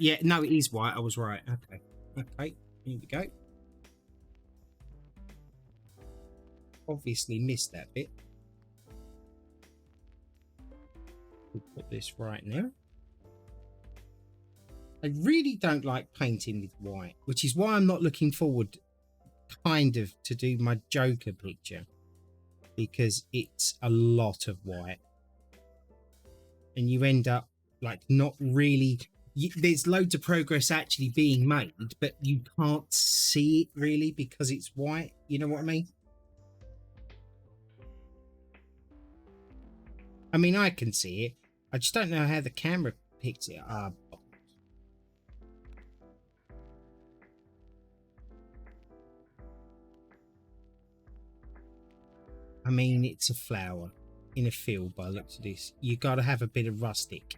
Yeah, no, it is white. I was right. Okay. Okay, here we go. Obviously missed that bit. We'll put this right now. I really don't like painting with white, which is why I'm not looking forward kind of to do my Joker picture, because it's a lot of white and you end up like not really there's loads of progress actually being made, but you can't see it really because it's white. You know what I mean? I mean, I can see it. I just don't know how the camera picks it up. I mean, it's a flower in a field by the looks of this. You got to have a bit of rustic.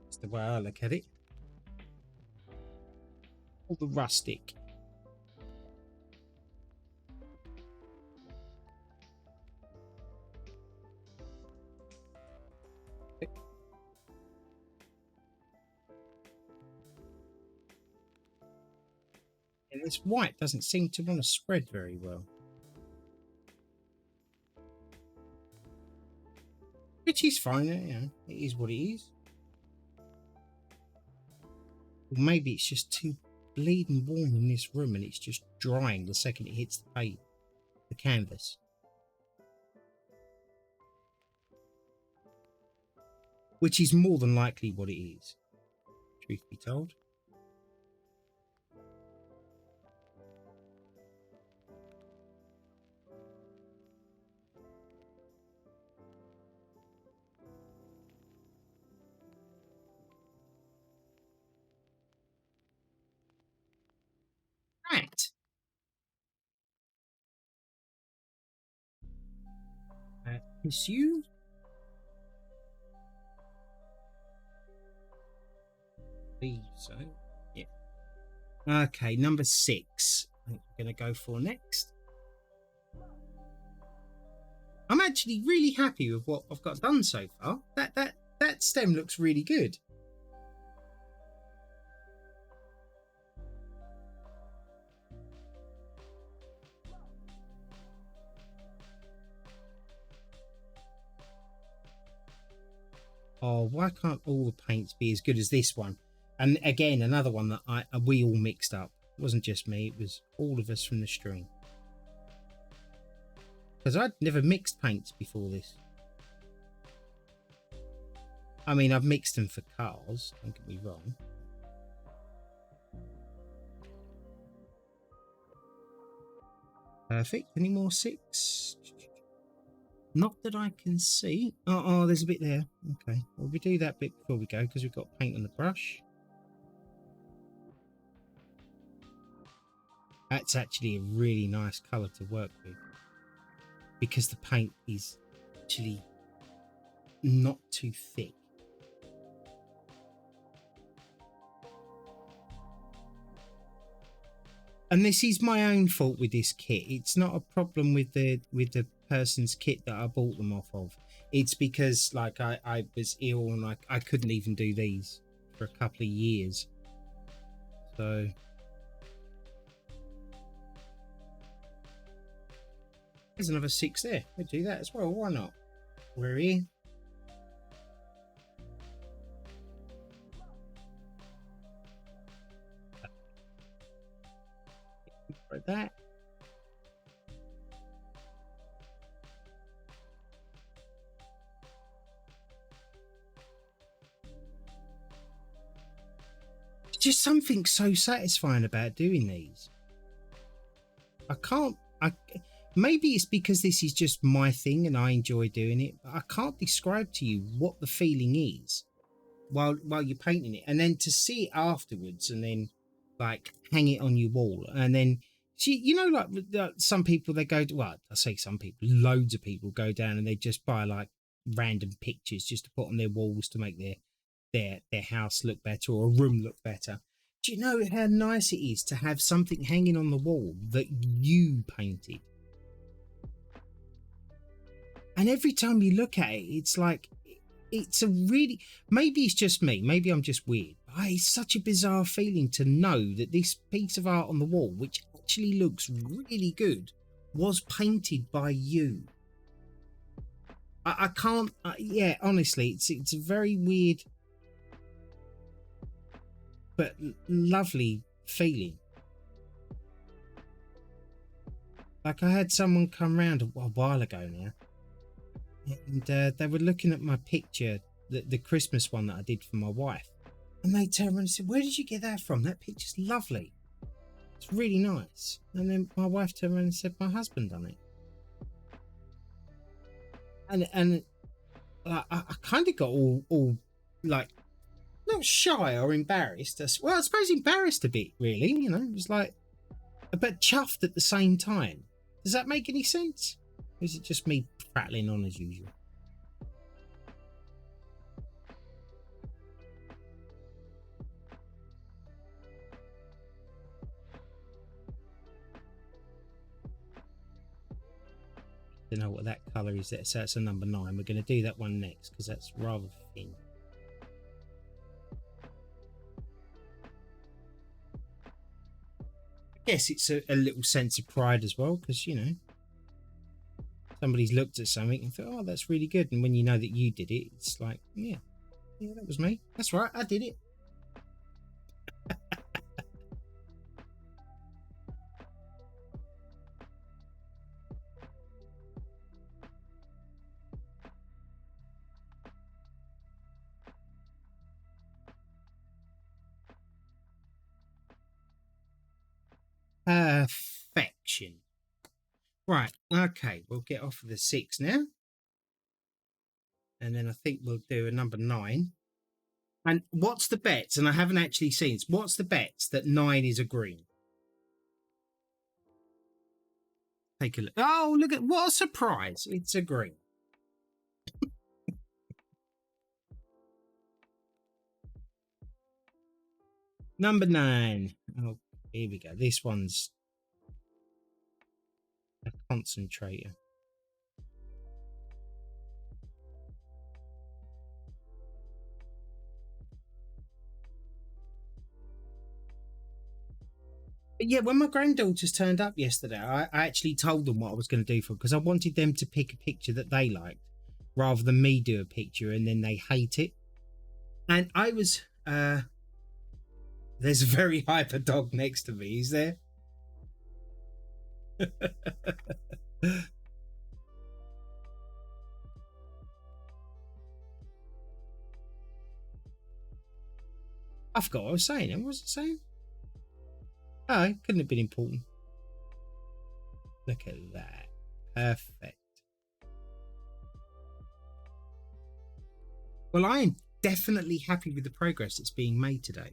That's the way I look at it. All the rustic. And this white doesn't seem to want to spread very well. Which is fine, you know, it is what it is. Or maybe it's just too bleeding warm in this room and it's just drying the second it hits the paint, the canvas. Which is more than likely what it is, truth be told. Right. Pursue. Believe so. Yeah. Okay, number 6. I think we're going to go for next. I'm actually really happy with what I've got done so far. That stem looks really good. Oh, why can't all the paints be as good as this one? And again, another one that we all mixed up. It wasn't just me, it was all of us from the stream. Because I'd never mixed paints before this. I mean, I've mixed them for cars, don't get me wrong. Perfect. Any more 6? Not that I can see. Oh, there's a bit there. Okay. Well, we do that bit before we go because we've got paint on the brush. That's actually a really nice colour to work with because the paint is actually not too thick. And this is my own fault with this kit. It's not a problem with the person's kit that I bought them off of. It's because like I was ill and I couldn't even do these for a couple of years. So there's another 6 there. We'll do that as well. Why not? We're here. Like that. Just something so satisfying about doing these. Maybe it's because this is just my thing and I enjoy doing it, but I can't describe to you what the feeling is while you're painting it, and then to see it afterwards and then like hang it on your wall. And then you know, like some people, they go to, well, I say some people, loads of people go down and they just buy like random pictures just to put on their walls to make their house look better or a room look better. Do you know how nice it is to have something hanging on the wall that you painted? And every time you look at it, it's like it's a really, maybe it's just me, maybe I'm just weird. It's such a bizarre feeling to know that this piece of art on the wall, which actually looks really good, was painted by you. I can't, yeah, honestly, it's a very weird but lovely feeling. Like, I had someone come round a while ago now, and they were looking at my picture, the Christmas one that I did for my wife, and they turned around and said, "Where did you get that from? That picture's lovely. It's really nice." And then my wife turned around and said, "My husband done it." And I kind of got all like, not shy or embarrassed. Well, I suppose embarrassed a bit, really. You know, it was like, but chuffed at the same time. Does that make any sense? Or is it just me prattling on as usual? Don't know what that colour is there. So that's a number 9. We're going to do that one next because that's rather thin. I guess it's a little sense of pride as well, because, you know, somebody's looked at something and thought, "Oh, that's really good." And when you know that you did it, it's like, yeah, that was me. That's right, I did it. Perfection. Right, okay, we'll get off of the 6 now. And then I think we'll do a number 9. And what's the bets? And I haven't actually seen it. What's the bets that 9 is a green? Take a look. Oh, look at, what a surprise. It's a green. Number 9. Oh, here we go. This one's a concentrator. But yeah, when my granddaughters turned up yesterday, I actually told them what I was going to do for them, because I wanted them to pick a picture that they liked rather than me do a picture and then they hate it. And I was, there's a very hyper dog next to me. Is there? I forgot what I was saying. What was I saying? Oh, it couldn't have been important. Look at that. Perfect. Well, I am definitely happy with the progress that's being made today.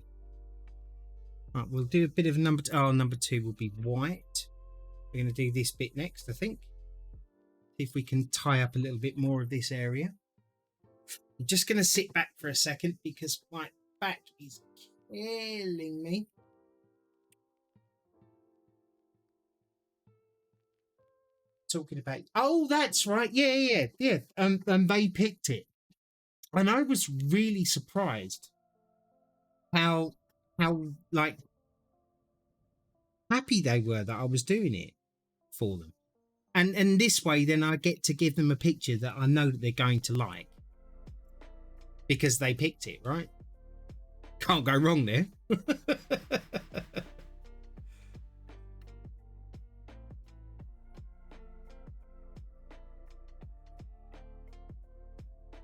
Right, we'll do a bit of number 2. Oh, number 2 will be white. We're going to do this bit next, I think. See if we can tie up a little bit more of this area. I'm just going to sit back for a second because my back is killing me. Talking about, oh, that's right. Yeah. And they picked it. And I was really surprised how like happy they were that I was doing it for them. And this way, then I get to give them a picture that I know that they're going to like because they picked it, right? Can't go wrong there.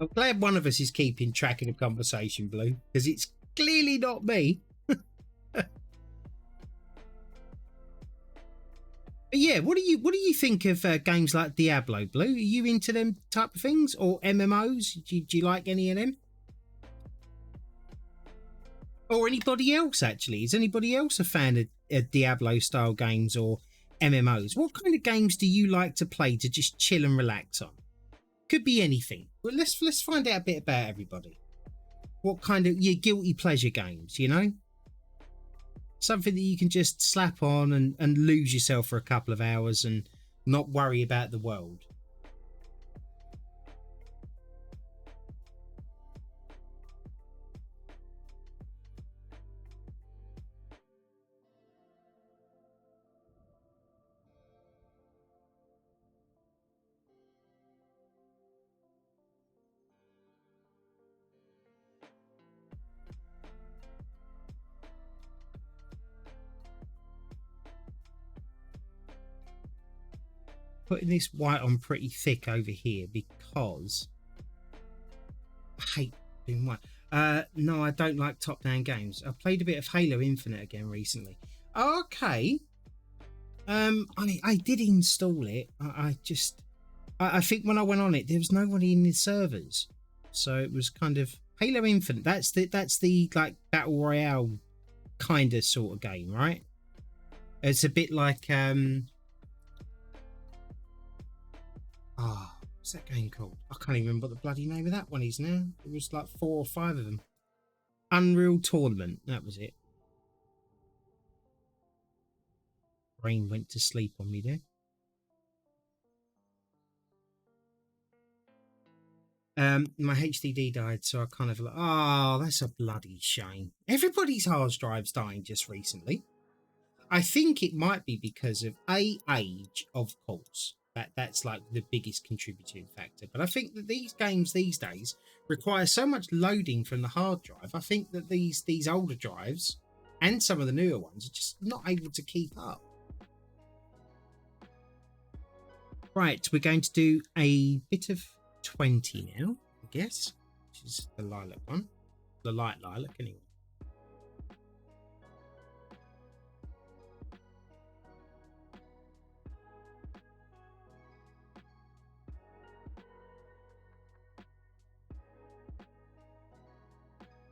I'm glad one of us is keeping track of the conversation, Blue, because it's clearly not me. Yeah, what do you think of games like Diablo, Blue? Are you into them type of things, or MMOs? Do you like any of them? Or anybody else, actually? Is anybody else a fan of Diablo style games or MMOs? What kind of games do you like to play to just chill and relax on? Could be anything. But let's find out a bit about everybody. What kind of your guilty pleasure games, you know? Something that you can just slap on and lose yourself for a couple of hours and not worry about the world. putting this white on pretty thick over here because I hate doing white. No, I don't like top-down games. I played a bit of Halo Infinite again recently. Okay. I mean, I did install it. I think when I went on it, there was nobody in the servers, so it was kind of Halo Infinite. That's the like battle royale kind of sort of game, right? It's a bit like what's that game called? I can't even remember what the bloody name of that one is now. It was like 4 or 5 of them. Unreal Tournament, that was it. Brain went to sleep on me there. My HDD died, so I kind of like, oh, that's a bloody shame. Everybody's hard drives dying just recently. I think it might be because of age, of course. That's like the biggest contributing factor. But I think that these games these days require so much loading from the hard drive. I think that these older drives and some of the newer ones are just not able to keep up. Right, we're going to do a bit of 20 now, I guess, which is the lilac one. The light lilac, anyway.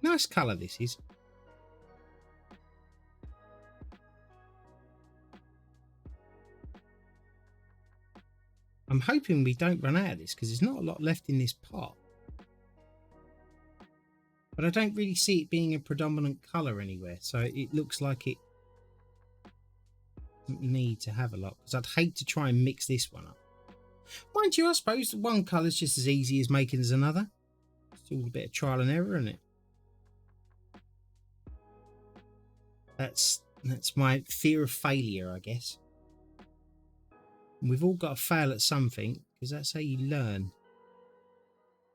Nice colour this is. I'm hoping we don't run out of this because there's not a lot left in this pot. But I don't really see it being a predominant colour anywhere, so it looks like it doesn't need to have a lot, because I'd hate to try and mix this one up. Mind you, I suppose one colour's just as easy as making as another. It's all a bit of trial and error, isn't it? That's my fear of failure, I guess. We've all got to fail at something, because that's how you learn.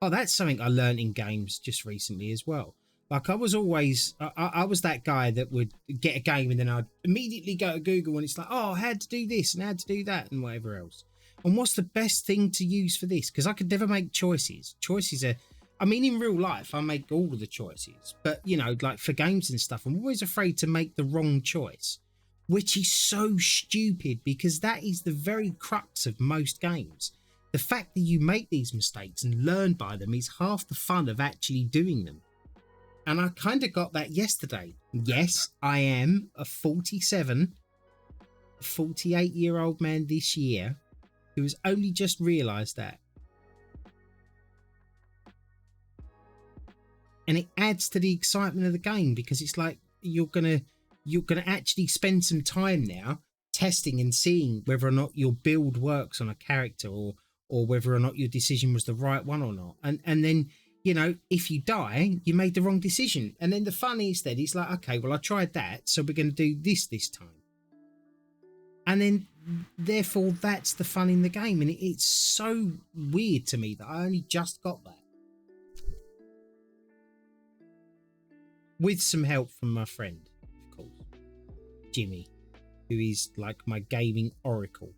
Oh, that's something I learned in games just recently as well. Like, I was always, I was that guy that would get a game and then I'd immediately go to Google and it's like, oh, how to do this and how to do that and whatever else. And what's the best thing to use for this? Because I could never make choices. Choices are, I mean, in real life, I make all of the choices. But, you know, like for games and stuff, I'm always afraid to make the wrong choice, which is so stupid because that is the very crux of most games. The fact that you make these mistakes and learn by them is half the fun of actually doing them. And I kind of got that yesterday. Yes, I am a 48-year-old man this year who has only just realised that. And it adds to the excitement of the game because it's like you're gonna actually spend some time now testing and seeing whether or not your build works on a character or whether or not your decision was the right one or not. And then, you know, if you die, you made the wrong decision. And then the fun is that it's like, okay, well, I tried that, so we're going to do this time. And then, therefore, that's the fun in the game. And it's so weird to me that I only just got that. With some help from my friend, of course, Jimmy, who is like my gaming oracle.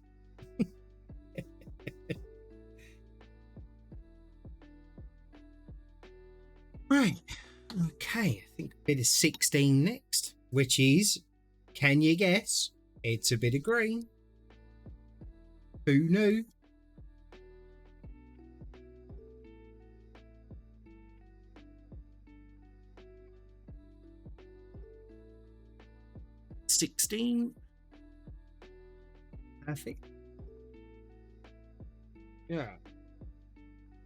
Right, okay, I think a bit of 16 next, which is, can you guess? It's a bit of green. Who knew? $16. Perfect. Yeah.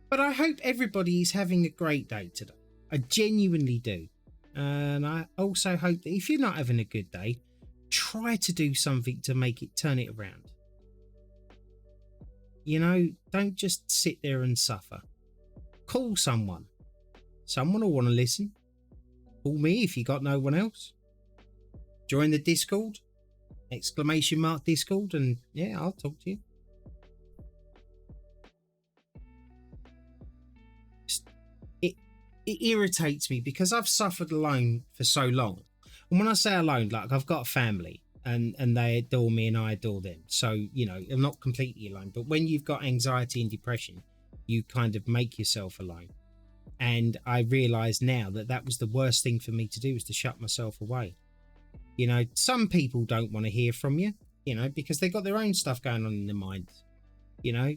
But I hope everybody is having a great day today. I genuinely do. And I also hope that if you're not having a good day, try to do something to make it, turn it around. You know, don't just sit there and suffer. Call someone. Someone will want to listen. Call me if you got no one else. Join the Discord. ! Discord, and yeah, I'll talk to you. It irritates me because I've suffered alone for so long. And when I say alone, like I've got a family and they adore me and I adore them. So, you know, I'm not completely alone. But when you've got anxiety and depression, you kind of make yourself alone. And I realize now that that was the worst thing for me to do, was to shut myself away. You know, some people don't want to hear from you, you know, because they've got their own stuff going on in their minds, you know.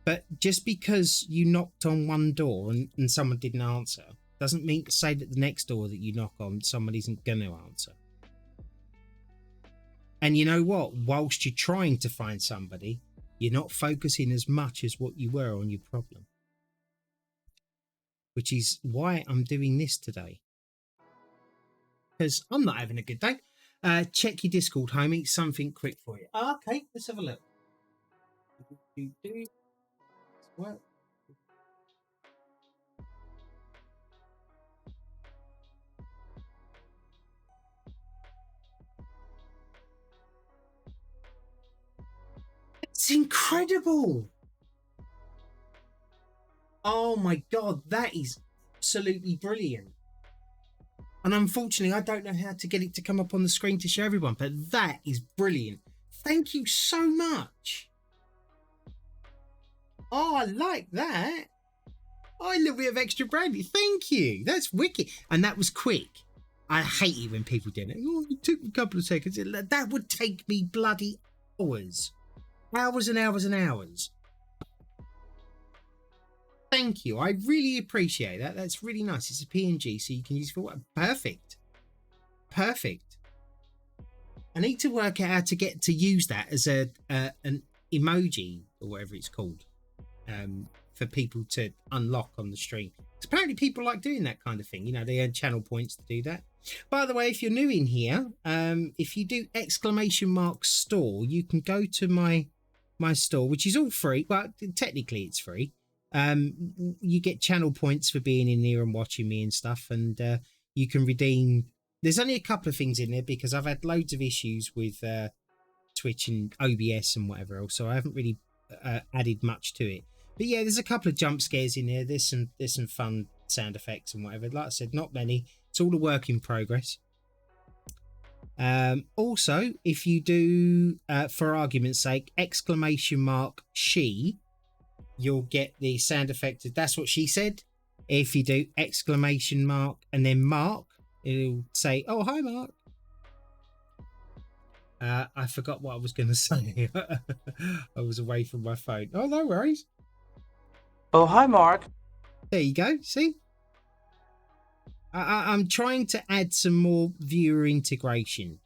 But just because you knocked on one door and someone didn't answer doesn't mean to say that the next door that you knock on, someone isn't going to answer. And you know what? Whilst you're trying to find somebody, you're not focusing as much as what you were on your problem. Which is why I'm doing this today. Because I'm not having a good day. Check your Discord, homie. Something quick for you. Okay, let's have a look. What? It's incredible. Oh my God, that is absolutely brilliant. And unfortunately, I don't know how to get it to come up on the screen to show everyone, but that is brilliant. Thank you so much. Oh, I like that. Oh, a little bit of extra brandy. Thank you. That's wicked. And that was quick. I hate it when people do it. Oh, it took a couple of seconds. That would take me bloody hours. Hours and hours and hours. Thank you. I really appreciate that. That's really nice. It's a PNG, so you can use it for what? Perfect. Perfect. I need to work out how to get to use that as an emoji or whatever it's called, for people to unlock on the stream. Because apparently people like doing that kind of thing. You know, they earn channel points to do that. By the way, if you're new in here, if you do !store, you can go to my store, which is all free. Well, technically it's free. You get channel points for being in here and watching me and stuff, and you can redeem. There's only a couple of things in there because I've had loads of issues with Twitch and OBS and whatever else, so I haven't really added much to it. But yeah, there's a couple of jump scares in there. There's some fun sound effects and whatever. Like I said, not many. It's all a work in progress. Also, if you do, for argument's sake, !she, you'll get the sound effect of "that's what she said." If you do ! and then Mark, it'll say, "Oh, hi, Mark." I forgot what I was going to say. I was away from my phone. Oh, no worries. Oh, hi, Mark. There you go. See? I'm trying to add some more viewer integration.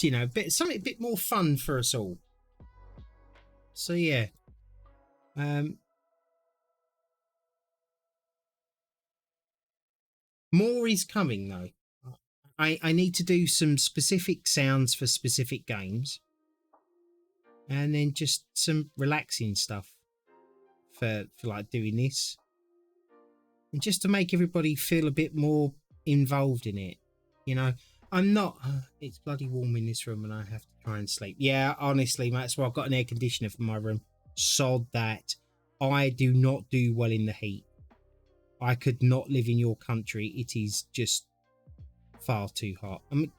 You know, something a bit more fun for us all. So, yeah. More is coming, though. I need to do some specific sounds for specific games. And then just some relaxing stuff for like doing this. And just to make everybody feel a bit more involved in it. You know, I'm not... it's bloody warm in this room and I have to try and sleep. Yeah, honestly, mate, that's why I've got an air conditioner for my room. Sod that. I do not do well in the heat. I could not live in your country. It is just far too hot. I'm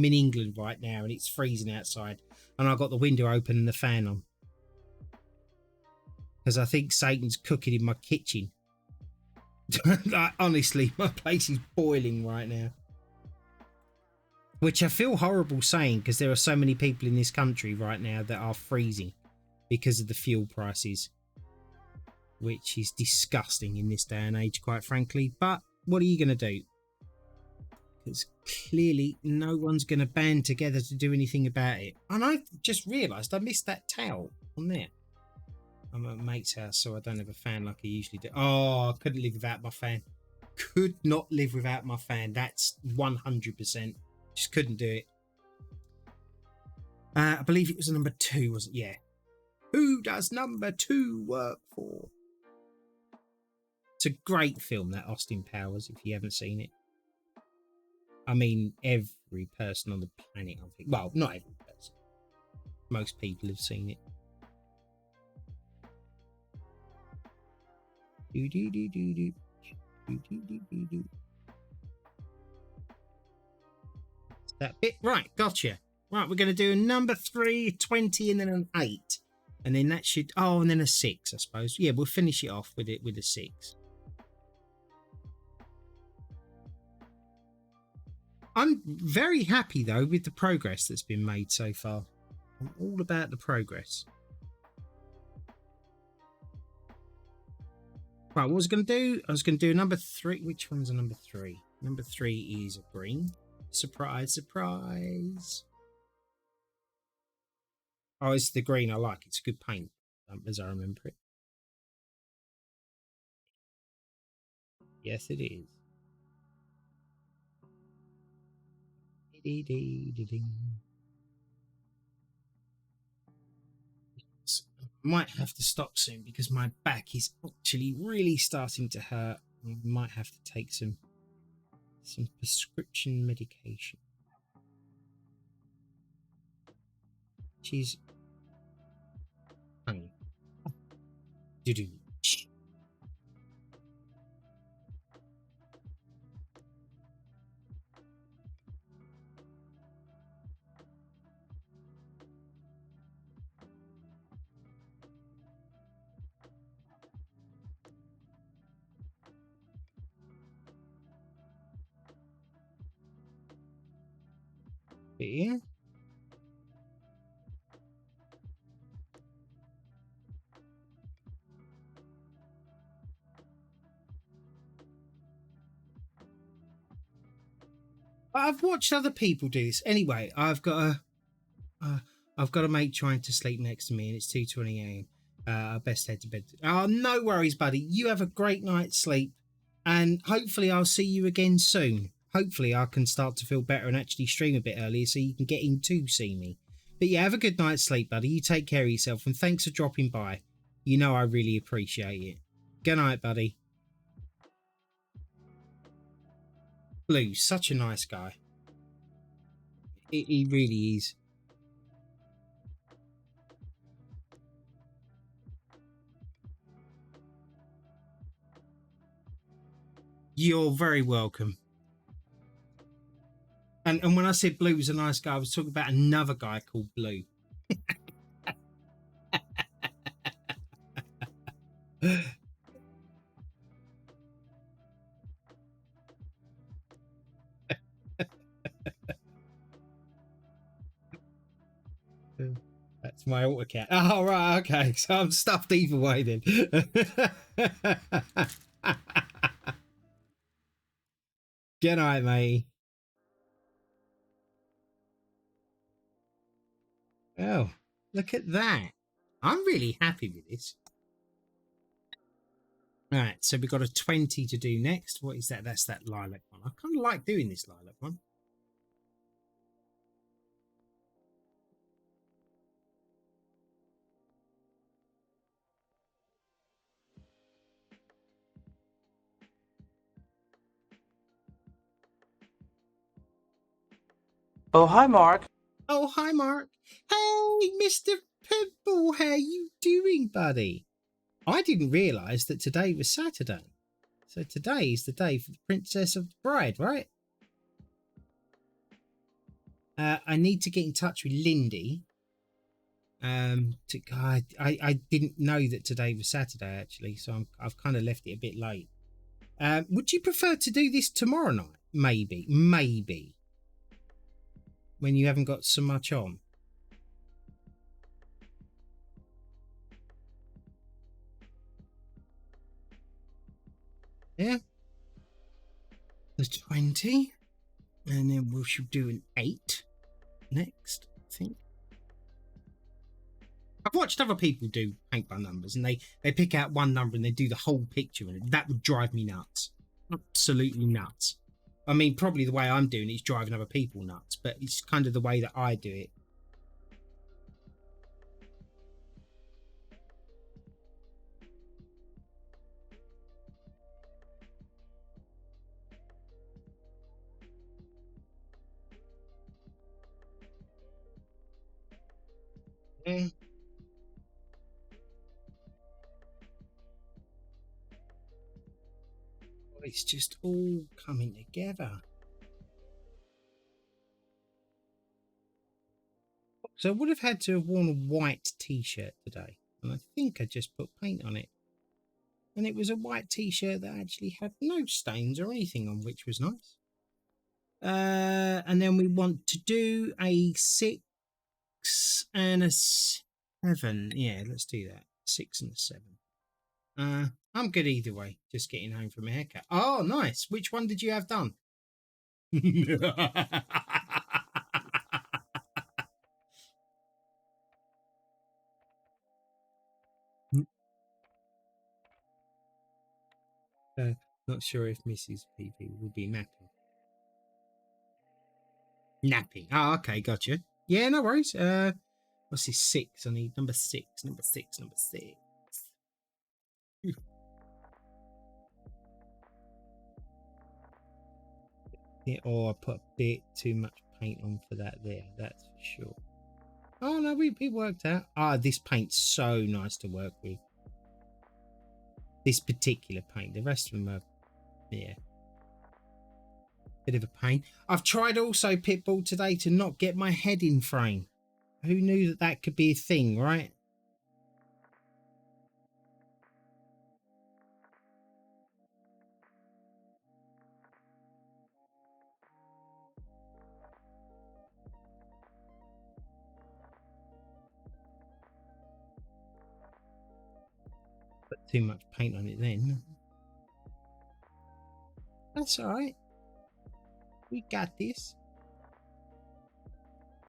in England right now and it's freezing outside. And I've got the window open and the fan on. Because I think Satan's cooking in my kitchen. Like, honestly, my place is boiling right now. Which I feel horrible saying because there are so many people in this country right now that are freezing because of the fuel prices. Which is disgusting in this day and age, quite frankly. But what are you going to do? Because clearly no one's going to band together to do anything about it. And I just realised I missed that towel on there. I'm at a mate's house, so I don't have a fan like I usually do. Oh, I couldn't live without my fan. Could not live without my fan. That's 100%. Just couldn't do it. I believe it was a number 2, wasn't it? Yeah. Who does number 2 work for? It's a great film, that Austin Powers, if you haven't seen it. I mean, every person on the planet, I think. Well, not every person. Most people have seen it. That bit. Right, gotcha. Right, we're going to do a number 3, 20, and then an 8. And then that should... Oh, and then a 6, I suppose. Yeah, we'll finish it off with it with a 6. I'm very happy, though, with the progress that's been made so far. I'm all about the progress. Right, what was I going to do? I was going to do number 3. Which one's a number 3? Number 3 is a green. Surprise, surprise. Oh, it's the green I like. It's a good paint, as I remember it. Yes, it is. Might have to stop soon because my back is actually really starting to hurt. I might have to take some prescription medication. She's hanging. Do-do. Yeah. I've watched other people do this. Anyway, I've got a mate trying to sleep next to me, and it's 2:20 a.m. I best head to bed. Oh, no worries, buddy. You have a great night's sleep, and hopefully I'll see you again soon. Hopefully I can start to feel better and actually stream a bit earlier so you can get in to see me. But yeah, have a good night's sleep, buddy. You take care of yourself, and thanks for dropping by. You know I really appreciate it. Good night, buddy. Blue, such a nice guy. He really is. You're very welcome. And when I said Blue was a nice guy, I was talking about another guy called Blue. That's my AutoCAD. Oh, right, okay. So I'm stuffed either way then. Good night, mate. Oh, look at that. I'm really happy with this. All right, so we've got a 20 to do next. What is that? That's that lilac one. I kind of like doing this lilac one. Oh, hi, Mark. Oh, hi, Mark. Hey, Mr. Pimple, how you doing, buddy? I didn't realise that today was Saturday. So today is the day for the Princess of the Bride, right? I need to get in touch with Lindy. I didn't know that today was Saturday, actually, so I've kind of left it a bit late. Would you prefer to do this tomorrow night? Maybe. When you haven't got so much on. Yeah. The 20. And then we should do an 8 next, I think. I've watched other people do paint by numbers, and they pick out one number and they do the whole picture, and that would drive me nuts. Absolutely nuts. I mean, probably the way I'm doing it is driving other people nuts, but it's kind of the way that I do it. Yeah. It's just all coming together. So I would have had to have worn a white t-shirt today. And I think I just put paint on it. And it was a white t-shirt that actually had no stains or anything on, which was nice. And then we want to do a 6 and a 7. Yeah, let's do that. 6 and a 7. I'm good either way. Just getting home from a haircut. Oh, nice. Which one did you have done? Not sure if Mrs. PV will be napping. Napping. Oh, okay, gotcha. Yeah, no worries. What's this? 6? I need number 6. Number 6. Number 6. Yeah, or I put a bit too much paint on for that there. That's for sure. Oh no, we worked out. Ah, this paint's so nice to work with. This particular paint. The rest of them are, yeah, bit of a pain. I've tried also, Pitbull, today to not get my head in frame. Who knew that that could be a thing, right? Put too much paint on it then. That's all right. We got this.